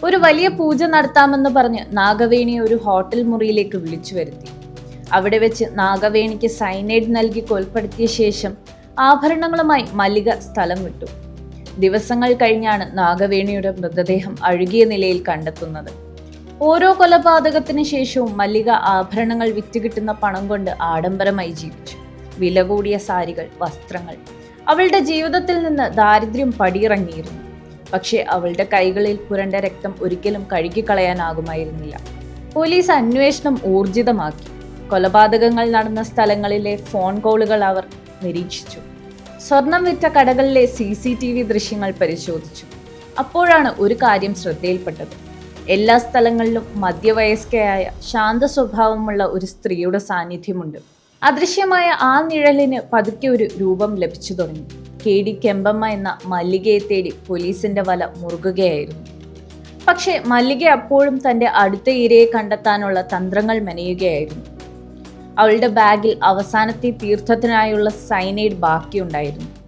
ഒരു വലിയ പൂജ നടത്താമെന്ന് പറഞ്ഞ് നാഗവേണിയെ ഒരു ഹോട്ടൽ മുറിയിലേക്ക് വിളിച്ചു വരുത്തി. അവിടെ വെച്ച് നാഗവേണിക്ക് സൈനൈഡ് നൽകി കൊലപ്പെടുത്തിയ ശേഷം ആഭരണങ്ങളുമായി മല്ലിക സ്ഥലം വിട്ടു. ദിവസങ്ങൾ കഴിഞ്ഞാണ് നാഗവേണിയുടെ മൃതദേഹം അഴുകിയ നിലയിൽ കണ്ടെത്തുന്നത്. ഓരോ കൊലപാതകത്തിന് ശേഷവും മല്ലിക ആഭരണങ്ങൾ വിറ്റുകിട്ടുന്ന പണം കൊണ്ട് ആഡംബരമായി ജീവിച്ചു. വില കൂടിയ സാരികൾ, വസ്ത്രങ്ങൾ. അവളുടെ ജീവിതത്തിൽ നിന്ന് ദാരിദ്ര്യം പടിയിറങ്ങിയിരുന്നു. പക്ഷേ അവളുടെ കൈകളിൽ പുരണ്ട രക്തം ഒരിക്കലും കഴുകിക്കളയാനാകുമായിരുന്നില്ല. പോലീസ് അന്വേഷണം ഊർജിതമാക്കി. കൊലപാതകങ്ങൾ നടന്ന സ്ഥലങ്ങളിലെ ഫോൺ കോളുകൾ അവർ നിരീക്ഷിച്ചു. സ്വർണം വിറ്റ കടകളിലെ CCTV ദൃശ്യങ്ങൾ പരിശോധിച്ചു. അപ്പോഴാണ് ഒരു കാര്യം ശ്രദ്ധയിൽപ്പെട്ടത്. എല്ലാ സ്ഥലങ്ങളിലും മധ്യവയസ്കയായ ശാന്ത സ്വഭാവമുള്ള ഒരു സ്ത്രീയുടെ സാന്നിധ്യമുണ്ട്. അദൃശ്യമായ ആ നിഴലിന് പതുക്കെ ഒരു രൂപം ലഭിച്ചു തുടങ്ങി. KD കെമ്പമ്മ എന്ന മല്ലികയെ തേടി പോലീസിന്റെ വല മുറുകുകയായിരുന്നു. പക്ഷേ മല്ലിക അപ്പോഴും തന്റെ അടുത്ത ഇരയെ കണ്ടെത്താനുള്ള തന്ത്രങ്ങൾ മെനയുകയായിരുന്നു. അവളുടെ ബാഗിൽ അവസാനത്തെ തീർത്ഥത്തിനായുള്ള സൈനൈഡ് ബാക്കിയുണ്ടായിരുന്നു.